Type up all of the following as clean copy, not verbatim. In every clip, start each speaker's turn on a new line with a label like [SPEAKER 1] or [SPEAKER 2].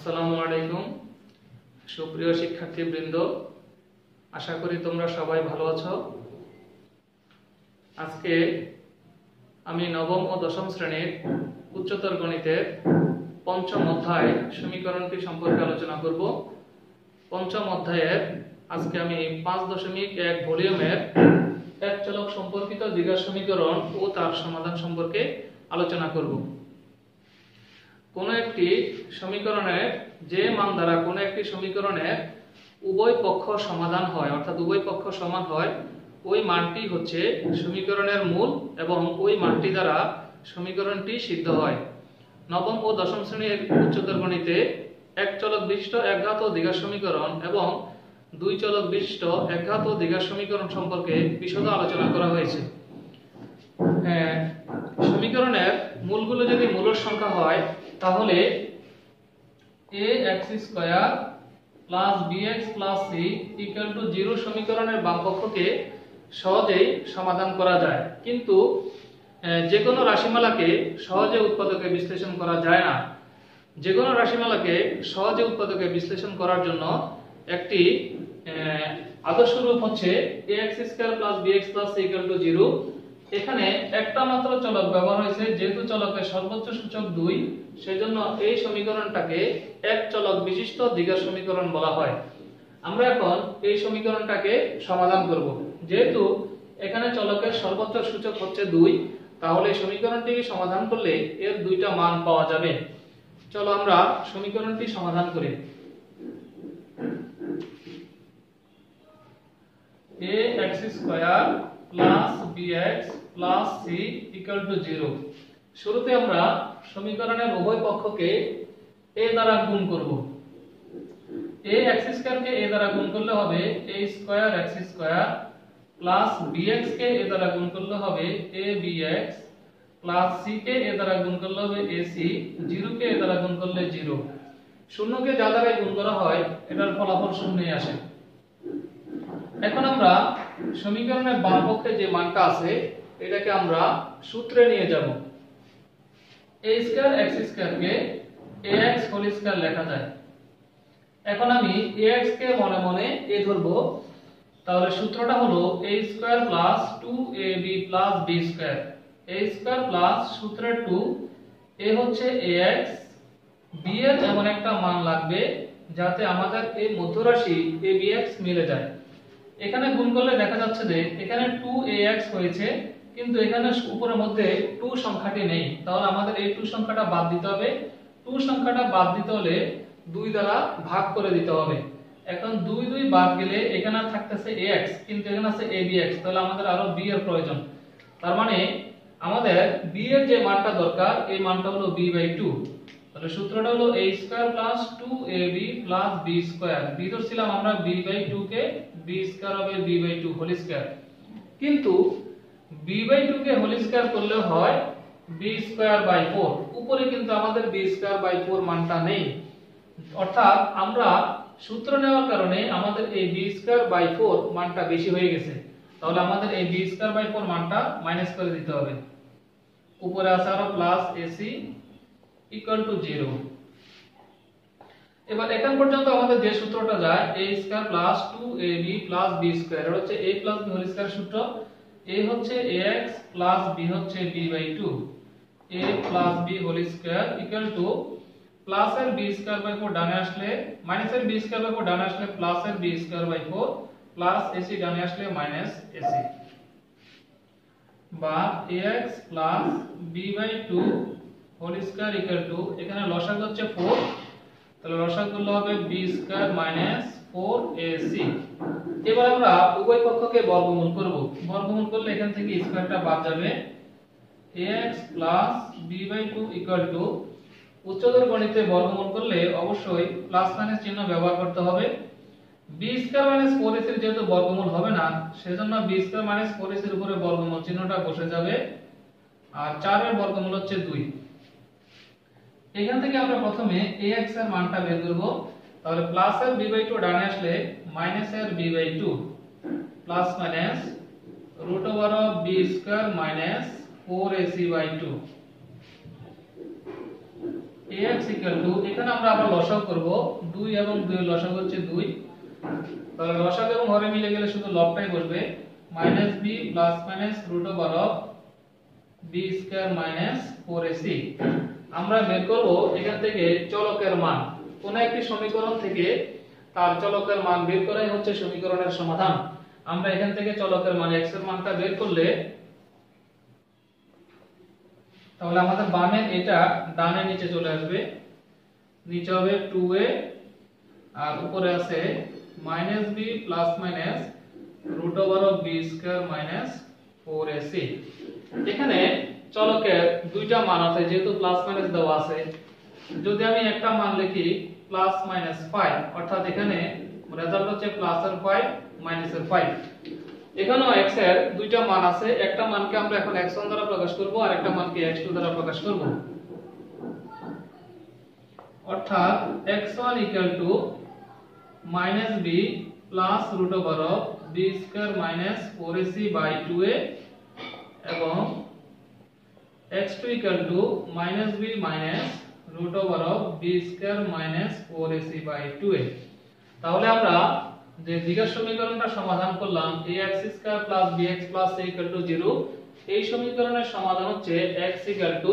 [SPEAKER 1] আসসালামু আলাইকুম সুপ্রিয় শিক্ষার্থীবৃন্দ, আশা করি তোমরা সবাই ভালো আছো। আজকে আমি নবম ও দশম শ্রেণীর উচ্চতর গণিতের পঞ্চম অধ্যায় সমীকরণটি সম্পর্কে আলোচনা করব। পঞ্চম অধ্যায়ের আজকে আমি 5.1 ভলিউমের এক চলক সম্পর্কিত দ্বিঘাত সমীকরণ ও তার সমাধান সম্পর্কে আলোচনা করব। কোনো একটি সমীকরণের যে মান দ্বারা কোনো একটি সমীকরণের উভয় পক্ষ সমাধান হয়, অর্থাৎ উভয় পক্ষ সমান হয়, ওই মানটি হচ্ছে সমীকরণের মূল এবং ওই মানটি দ্বারা সমীকরণটি সিদ্ধ হয়। নবম ও দশম শ্রেণীর উচ্চতর গণিতে এক চলক বিশিষ্ট একঘাত ও দ্বিঘাত সমীকরণ এবং দুই চলক বিশিষ্ট একঘাত ও দ্বিঘাত সমীকরণ সম্পর্কে বিশদ আলোচনা করা হয়েছে। সমীকরণের মূলগুলো যদি মূলদ সংখ্যা হয় তাহলে ax square plus bx plus c equal to 0 সমীকরণের বাম পক্ষকে সহজেই সমাধান করা যায়, কিন্তু যে কোনো রাশিমালাকে সহজে উৎপাদকে বিশ্লেষণ করা যায় না। যে কোনো রাশিমালাকে সহজে উৎপাদকে বিশ্লেষণ করার জন্য একটি আদর্শ রূপ হচ্ছে ax square plus bx plus c equal to 0। এখানে একটা মাত্র চলক ব্যবহার হয়েছে, যেহেতু চলকের সর্বোচ্চ সূচক 2, সেজন্য এই সমীকরণটাকে এক চলক বিশিষ্ট দ্বিঘাত সমীকরণ বলা হয়। আমরা এখন এই সমীকরণটাকে সমাধান করব। যেহেতু এখানে চলকের সর্বোচ্চ সূচক হচ্ছে 2, তাহলে সমীকরণটি সমাধান করলে এর দুইটা মান পাওয়া যাবে। চলো আমরা সমীকরণটি সমাধান করি। ax square plus bx plus c equal to 0। শুরুতে আমরা সমীকরণের উভয় পক্ষকে a দ্বারা গুণ করব। ax স্কয়ারকে a দ্বারা গুণ করলে হবে a square x square plus bx K a দ্বারা গুণ করলে হবে abx plus c K a দ্বারা গুণ করলে হবে ac, 0 কে a দ্বারা গুণ করলে 0। শূন্যকে যা দ্বারা গুণ করা হয় এটার ফলাফল শূন্যই আসে। এখন আমরা সমীকরণের বাম পক্ষে যে মানটা আছে এটাকে আমরা সূত্রে নিয়ে যাব। a স্কয়ার x স্কয়ার কে ax হোল স্কয়ার লেখা যায়। এখন আমি ax কে মনে মনে a ধরব, তাহলে সূত্রটা হলো a square plus 2ab plus b square. a square plus সূত্রের 2, a হচ্ছে ax, b এর এমন একটা মান লাগবে যাতে আমাদের এই মধ্যরাশি abx মিলে যায়। এখানে গুণ করলে দেখা যাচ্ছে যে এখানে 2ax হয়েছে, কিন্তু এখানে উপরের মধ্যে 2 সংখ্যাটি নেই, তাহলে আমাদের এই 2 সংখ্যাটা বাদ দিতে হবে। 2 সংখ্যাটা বাদ দিতে হলে 2 দ্বারা ভাগ করে দিতে হবে। এখন 2 বাদ গেলে এখানে থাকতেছে ax, কিন্তু এখানে আছে abx, তাহলে আমাদের আরো b এর প্রয়োজন। তার মানে আমাদের b এর যে মানটা দরকার এই মানটা হলো b/2। তাহলে সূত্রটা হলো a square plus 2ab plus b square. b ধরছিলাম আমরা b/2 কে, b স্কয়ার হবে b/2 হোল স্কয়ার, কিন্তু b/2 কে হোল স্কয়ার করলে হয় b স্কয়ার বাই 4। উপরে কিন্তু আমাদের b স্কয়ার বাই 4 মানটা নেই, অর্থাৎ আমরা সূত্র নেওয়ার কারণে আমাদের এই b স্কয়ার বাই 4 মানটা বেশি হয়ে গেছে। তাহলে আমাদের এই b স্কয়ার বাই 4 মানটা মাইনাস করে দিতে হবে। উপরে আছে আরো প্লাস ac ইকুয়াল টু 0। এবার এখন পর্যন্ত আমাদের যে সূত্রটা যায় a square plus 2ab plus b square, এটা হচ্ছে a plus b whole square সূত্র। a হচ্ছে ax প্লাস b হচ্ছে b/2। a plus b whole square equal to plus এর b স্কয়ার বাই 4 ডানে আসলে মাইনাস এর b স্কয়ার বাই 4 ডানে আসলে প্লাস এর b square by 4 plus ac ডানে আসলে মাইনাস ac, বা ax plus b/2 whole square equal to, এখানে লসাগু হচ্ছে 4, তাহলে লসাগু করলে হবে b স্কয়ার মাইনাস 4ac। এবার আমরা উভয় পক্ষকে বর্গমূল করব। বর্গমূল করলে এখান থেকে স্কয়ারটা বাদ যাবে। ax plus b/2 equal to, উচ্চতর গণিতে বর্গমূল করলে অবশ্যই প্লাস মাইনাস চিহ্ন ব্যবহার করতে হবে। b স্কয়ার মাইনাস 4ac এর যেহেতু বর্গমূল হবে না, সেজন্য b স্কয়ার মাইনাস 4ac এর উপরে বর্গমূল চিহ্নটা বসে যাবে, আর 4 এর বর্গমূল হচ্ছে 2। এখান থেকে আমরা প্রথমে ax এর মানটা বের করব। তাহলে প্লাস এর b/2 ডানে আসলে মাইনাস এর b/2 plus minus root over of b square minus 4ac/2। ax এখানে আমরা আবার লসাগু করব 2 এবং 2 এর লসাগু হচ্ছে 2 তাহলে লসাগু এবং হরে মিলে গেলে শুধু লবটাই বসবে -b √b স্কয়ার -4ac আমরা বের করব এখান থেকে চলকের মান কোন একটি সমীকরণ থেকে তার চলকের মান বের করাই হচ্ছে সমীকরণের সমাধান আমরা এখান থেকে চলকের মান x এর মানটা বের করলে তাহলে আমাদের বামে এটা ডানে নিচে চলে আসবে নিচে হবে 2a আর উপরে আছে -b √b স্কয়ার -4ac এখানে চলকের দুইটা মান আছে যেহেতু প্লাস মাইনাস দেওয়া আছে যদি আমি একটা মান লিখি +-5 অর্থাৎ এখানে রেজাল্ট হচ্ছে প্লাস এর 5 মাইনাস এর 5 এখানেও x এর দুইটা মান আছে একটা মানকে আমরা এখন x1 দ্বারা প্রকাশ করব আর একটা মানকে x2 দ্বারা প্রকাশ করব অর্থাৎ x1 = -b +√b square -4ac / 2a এবং x2 = -b √b square -4ac / 2a তাহলে আমরা যে দ্বিঘাত সমীকরণটা সমাধান করলাম ax² + bx + c = 0 এই সমীকরণের সমাধান হচ্ছে x = -b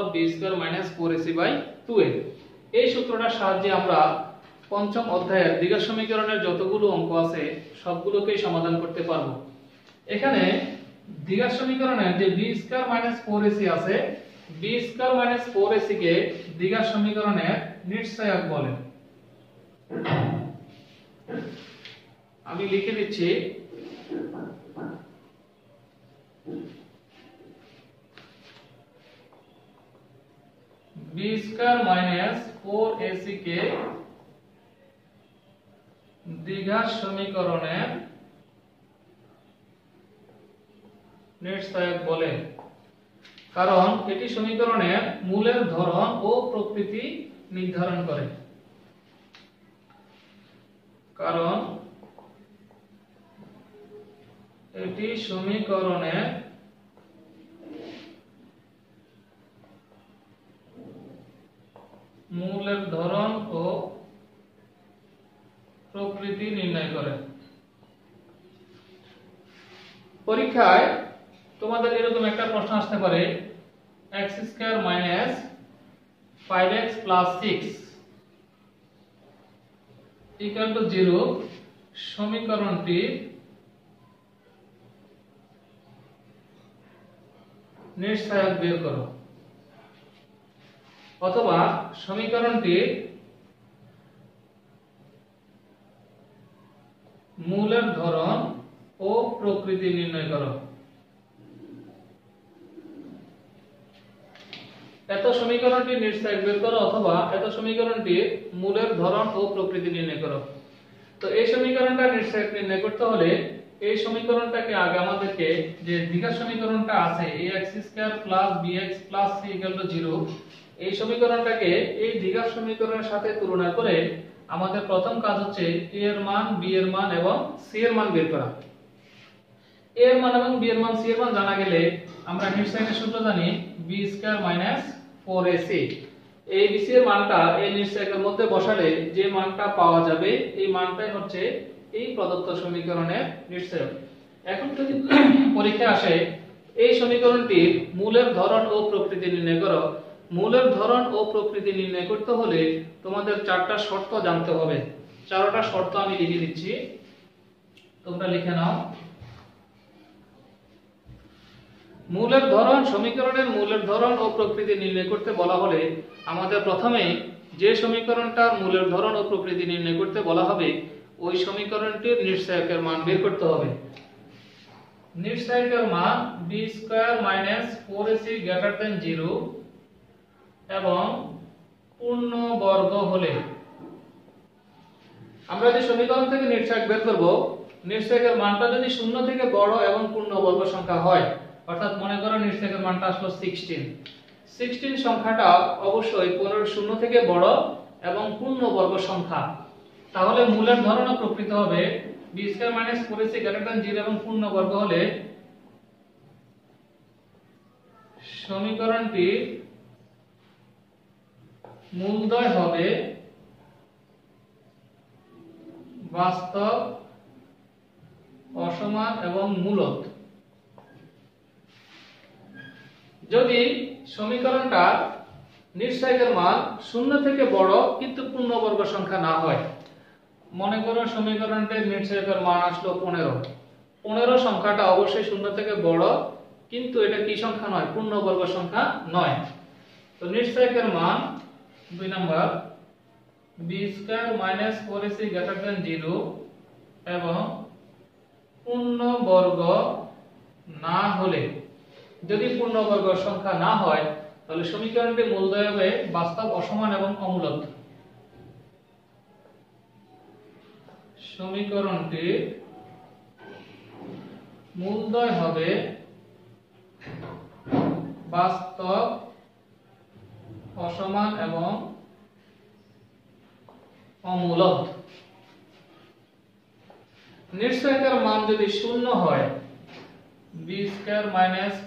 [SPEAKER 1] ±√b square -4ac / 2a এই সূত্রটার সাহায্যে আমরা পঞ্চম অধ্যায়ের দ্বিঘাত সমীকরণের যতগুলো অঙ্ক আছে সবগুলোকেই সমাধান করতে পারবো এখানে দ্বিঘাত সমীকরণের যে b² - 4ac আছে b² - 4ac কে দ্বিঘাত সমীকরণের নিশ্চয়ক বলে আমি লিখে দিচ্ছি b² - 4ac কে দ্বিঘাত সমীকরণের নিশ্চয়ক বলে কারণ এটি সমীকরণের মূলের ধরন ও প্রকৃতি নির্ধারণ করে কারণ এটি সমীকরণের মূলের ধরন ও প্রকৃতি নির্ণয় করে পরীক্ষায় তোমাদের এরকম একটা প্রশ্ন আসতে পারে x² - 5x + 6 = 0 সমীকরণটি নিশ্চয়ক বের করো অথবা সমীকরণটি মূলের ধরন ও প্রকৃতি নির্ণয় করো এত সমীকরণটি নিশ্চয়ক বের করো অথবা এত সমীকরণটির মূলের ধরন ও প্রকৃতি নির্ণয় করো তো এই সমীকরণটা নিশ্চয়ক নির্ণয় করতে হলে এই সমীকরণটাকে আগে আমাদেরকে যে দ্বিঘাত সমীকরণটা আছে ax² + bx + c = 0 এই সমীকরণটাকে এই দ্বিঘাত সমীকরণের সাথে তুলনা করে আমাদের প্রথম কাজ হচ্ছে a এর মান b এর মান এবং c এর মান বের করা a এর মান এবং b এর মান c এর মান জানা গেলে আমরা নিশ্চয়কের সূত্র জানি b² - 4ac এই bc এর মানটা এই নিশ্চয়কের মধ্যে বসালে যে মানটা পাওয়া যাবে এই মানটাই হচ্ছে এই প্রদত্ত সমীকরণের নিশ্চয়ক এখন যদি পরীক্ষা আসে এই সমীকরণটির মূলের ধরন ও প্রকৃতি নির্ণয় করো মূলের ধরন ও প্রকৃতি নির্ণয় করতে হলে তোমাদের চারটা শর্ত জানতে হবে চারটা শর্ত আমি লিখে দিচ্ছি তোমরা লিখে নাও মূলের ধরন সমীকরণের মূলের ধরন ও প্রকৃতি নির্ণয় করতে বলা হলে আমাদের প্রথমে যে সমীকরণটার মূলের ধরন ও প্রকৃতি নির্ণয় করতে বলা হবে ওই সমীকরণটির নিশ্চয়কের মান বের করতে হবে নিশ্চয়কের মান b² - 4ac > 0 এবং পূর্ণ বর্গ হলে আমরা যে সমীকরণ থেকে নিশ্চয়ক বের করব নিশ্চয়কের মানটা যদি শূন্য থেকে বড় এবং পূর্ণ বর্গ সংখ্যা হয় অর্থাৎ মনে করো নিশ্চয়কের মানটা আসলো 16 সংখ্যাটা অবশ্যই 15 শূন্য থেকে বড় এবং পূর্ণ বর্গ সংখ্যা তাহলে মূলের ধরন ও প্রকৃতি হবে b² - 4ac > 0 এবং পূর্ণ বর্গ হলে সমীকরণটি মূলদ্বয় হবে বাস্তব, অসমান এবং মূলদ। যদি সমীকরণটা নির্ণায়কের মান 0 থেকে বড় কিন্তু পূর্ণবর্গ সংখ্যা না হয়, মনে করো সমীকরণটির নির্ণায়কের মান আসলো 15। 15 সংখ্যাটা অবশ্যই 0 থেকে বড়, কিন্তু এটা কি সংখ্যা নয়? পূর্ণবর্গ সংখ্যা নয়। তো নির্ণায়কের মান 2 নাম্বার b² - 4ac > 0 এবং পূর্ণবর্গ না হলে, যদি পূর্ণবর্গ সংখ্যা না হয় তাহলে সমীকরণটি মূলদ্বয় হবে বাস্তব, অসমান এবং অমূলদ। সমীকরণটি মূলদ্বয় হবে বাস্তব, অসমান এবং অমূলদ। নির্ণায়কের মান যদি 0 হয়, b² -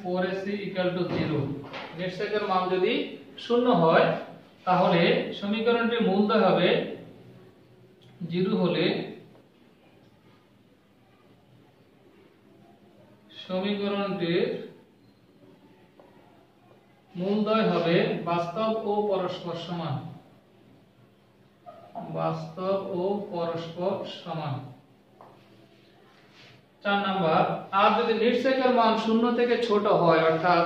[SPEAKER 1] 4ac = 0, নির্ণায়কের মান যদি 0 হয় তাহলে সমীকরণটির মূলদ্বয় হবে 0 হলে সমীকরণটির মূলদ্বয় হবে বাস্তব ও পরস্পর সমান। বাস্তব ও পরস্পর সমান। 4 নাম্বার, আর যদি নির্ণায়কের মান 0 থেকে ছোট হয়, অর্থাৎ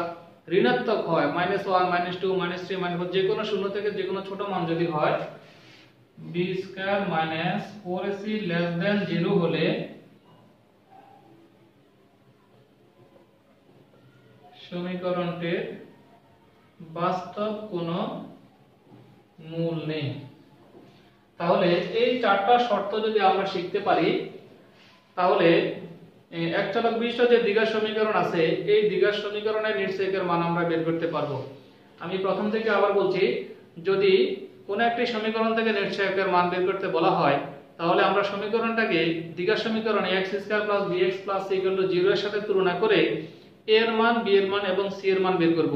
[SPEAKER 1] ঋণাত্মক হয়, -1 -2 -3 -4, যে কোনো 0 থেকে যে কোনো ছোট মান যদি হয়, b² - 4ac < 0 হলে সমীকরণটির বাস্তব কোনো মূল নেই। তাহলে এই 4টা শর্ত যদি আমরা শিখতে পারি, তাহলে এক চলক বিশিষ্ট যে দ্বিঘাত সমীকরণ আছে, এই দ্বিঘাত সমীকরণের নির্ণায়কের মান আমরা বের করতে পারবো। আমি প্রথম থেকে আবার বলছি, যদি কোন একটি সমীকরণ থেকে নির্ণায়কের মান বের করতে বলা হয়, তাহলে আমরা সমীকরণটাকে দ্বিঘাত সমীকরণে x² + bx + c = 0 এর সাথে তুলনা করে a এর মান, b এর মান এবং c এর মান বের করব।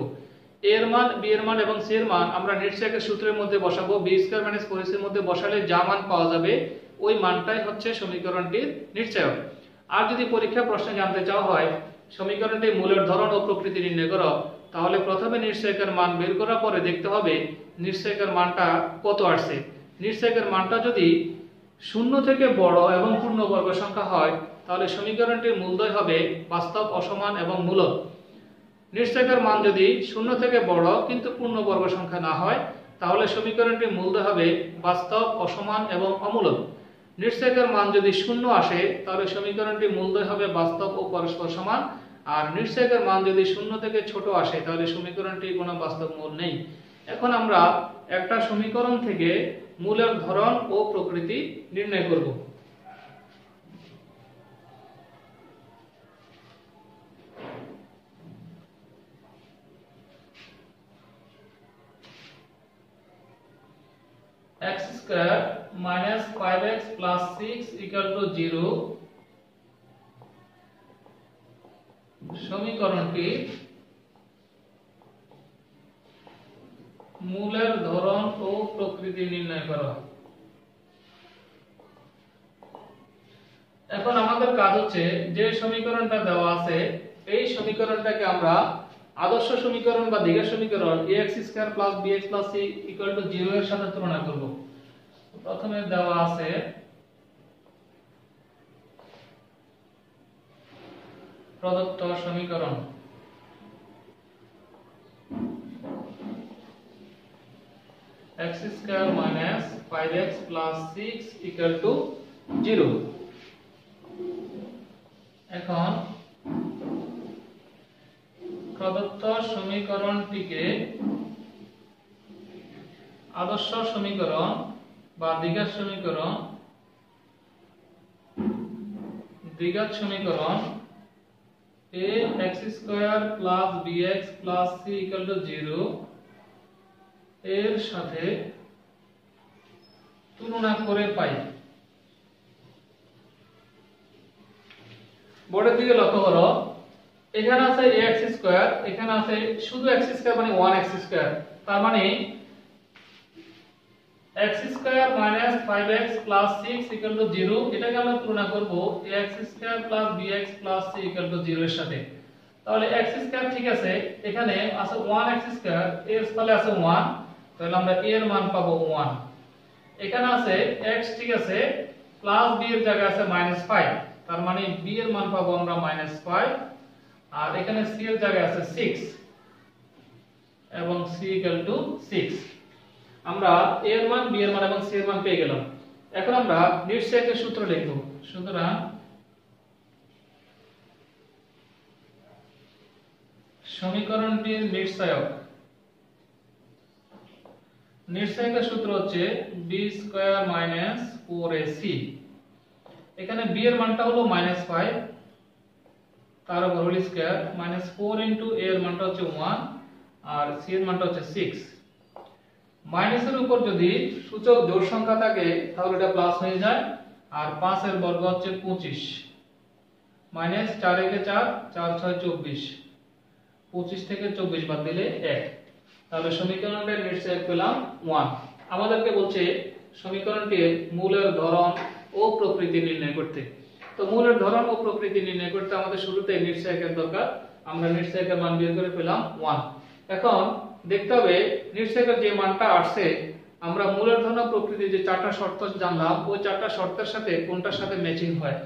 [SPEAKER 1] a এর মান, b এর মান এবং c এর মান আমরা নির্ণায়কের সূত্রের মধ্যে বসাবো। b² - 4ac এর মধ্যে বসালে যা মান পাওয়া যাবে ওই মানটাই হচ্ছে সমীকরণটির নির্ণায়ক। আর যদি পরীক্ষা প্রশ্নে জানতে চাওয়া হয় সমীকরণটির মূলের ধরন ও প্রকৃতি নির্ণয় করো, তাহলে প্রথমে নির্ণায়কের মান বের করার পরে দেখতে হবে নির্ণায়কের মানটা কত আসছে। নির্ণায়কের মানটা যদি 0 থেকে বড় এবং পূর্ণবর্গ সংখ্যা হয়, তাহলে সমীকরণটির মূলদ্বয় হবে বাস্তব, অসমান এবং মূলদ। নির্ণায়কের মান যদি 0 থেকে বড় কিন্তু পূর্ণবর্গ সংখ্যা না হয়, তাহলে সমীকরণটির মূলদ্বয় হবে বাস্তব, অসমান এবং অমূলদ। নির্ণায়কের মান যদি 0 আসে, তাহলে সমীকরণটির মূলদ্বয় হবে বাস্তব ও পরস্পর সমান। আর নির্ণায়কের মান যদি 0 থেকে ছোট আসে, তাহলে সমীকরণটির কোনো বাস্তব মূল নেই। এখন আমরা একটা সমীকরণ থেকে মূলের ধরন ও প্রকৃতি নির্ণয় করব। x² - 5x + 6 = 0 সমীকরণটি মূলের ধরন ও প্রকৃতি নির্ণয় করো। এখন আমাদের কাজ হচ্ছে, যে সমীকরণটা দেওয়া আছে এই সমীকরণটাকে আমরা আদর্শ সমীকরণ বা দ্বিঘাত সমীকরণ ax² + bx + c = 0 এর সাথে তুলনা করব। প্রথমে দেওয়া আছে প্রদত্ত সমীকরণ x² - 5x + 6 = 0। এখন প্রদত্ত সমীকরণটিকে আদর্শ সমীকরণ বা দ্বিঘাত সমীকরণ ax² + bx + c = 0 এর সাথে তুলনা করে পাই। বোর্ডের দিকে লক্ষ্য করো, এখানে আছে ax², এখানে আছে শুধু x² মানে 1x²। তার মানে x square minus 5x plus 6 equal to 0, এটাকে আমরা তুলনা করব ax square plus bx plus c equal to 0 এর সাথে। তাহলে x স্কয়ার ঠিক আছে, এখানে আছে 1x স্কয়ার, এর স্থলে আছে 1, তাহলে আমরা a এর মান পাবো 1। এখানে আছে x ঠিক আছে, প্লাস b এর জায়গায় আছে -5, তার মানে b এর মান পাবো আমরা -5, আর এখানে c এর জায়গায় আছে 6 এবং c ইকুয়াল টু 6। আমরা a এর মান, b এর মান এবং c এর মান পেয়ে গেলাম। এখন আমরা নির্ণায়কের সূত্র লিখব। সুতরাং সমীকরণটির নির্ণায়কের সূত্র হচ্ছে b স্কয়ার মাইনাস 4ac। এখানে b এর মানটা হলো -5, তার উপর হোল স্কয়ার, -4 ইনটু a এর মানটা হচ্ছে 1 আর c এর মানটা হচ্ছে 6। মাইনাসের উপর যদি সূচক জোড় সংখ্যা থাকে তাহলে এটা প্লাস হয়ে যায়, আর 5 এর বর্গ হচ্ছে 25, মাইনাস 4 একে 4, 4 6 24, 25 থেকে 24 বাদ দিলে 1। তাহলে সমীকরণটির নির্ণায়ক পেলাম 1। আমাদেরকে বলছে সমীকরণটির মূলের ধরন ও প্রকৃতি নির্ণয় করতে। তো মূলের ধরন ও প্রকৃতি নির্ণয় করতে আমাদের শুরুতে নির্ণায়কের দরকার। আমরা নির্ণায়কের মান বের করে পেলাম 1। এখন দেখতে হবে নির্ণায়কের যে মানটা আসছে, আমরা মূলের ধরন ও প্রকৃতির যে চারটা শর্ত জানলাম, ওই চারটা শর্তের সাথে কোনটার সাথে ম্যাচিং হয়।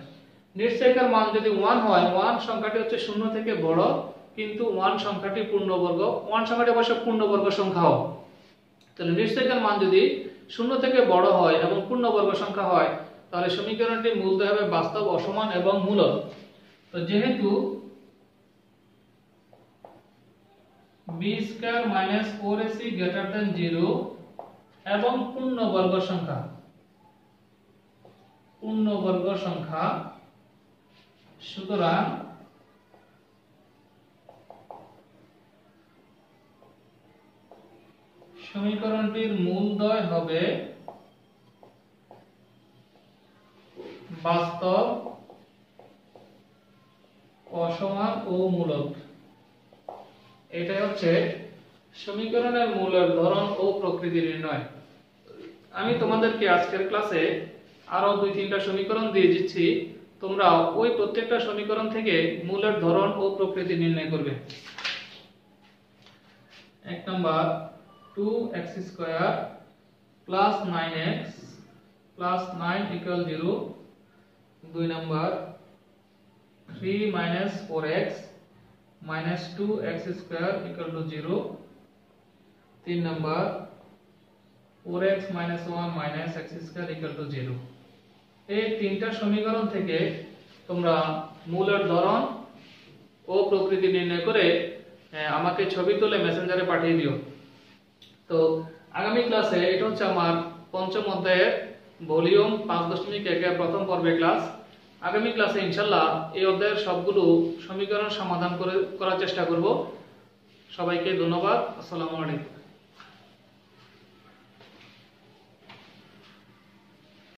[SPEAKER 1] নির্ণায়কের মান যদি 1 হয়, 1 সংখ্যাটি হচ্ছে 0 থেকে বড়, কিন্তু 1 সংখ্যাটি পূর্ণবর্গ, 1 সংখ্যাটি অবশ্য পূর্ণবর্গ সংখ্যাও। তাহলে নির্ণায়কের মান যদি 0 থেকে বড় হয় এবং পূর্ণবর্গ সংখ্যা হয়, তাহলে সমীকরণটির মূলদ্বয় হবে বাস্তব, অসমান এবং মূলদ। তো যেহেতু b square minus 4ac greater than 0 এবং পূর্ণবর্গ সংখ্যা, সুতরাং সমীকরণটির মূলদ্বয় হবে বাস্তব, অসমান ও মূলদ। এটাই হচ্ছে সমীকরণের মূলের ধরন ও প্রকৃতি নির্ণয়। আমি তোমাদেরকে আজকের ক্লাসে আরো 2-3টা সমীকরণ দিয়ে দিচ্ছি, তোমরা ওই প্রত্যেকটা সমীকরণ থেকে মূলের ধরন ও প্রকৃতি নির্ণয় করবে। 1 number 2x square plus 9x plus 9 equal 0। 2 number 3 minus 4x minus 2x square equal two 0। 3 number 4x minus 1 minus x square equal two 0। এই তিনটা সমীকরণ থেকে তোমরা মূলের ধরন ও প্রকৃতি নির্ণয় করে আমাকে ছবি তুলে মেসেঞ্জারে পাঠিয়ে দিও। তো আগামী ক্লাসে, এটা হচ্ছে আমার পঞ্চম অধ্যায়ের ভলিউম 5.1 এর প্রথম পর্বের ক্লাস। আগামী ক্লাসে ইনশাআল্লাহ এই অধ্যায়ের সবগুলো সমীকরণ সমাধান করার চেষ্টা করব। সবাইকে ধন্যবাদ। আসসালামু আলাইকুম।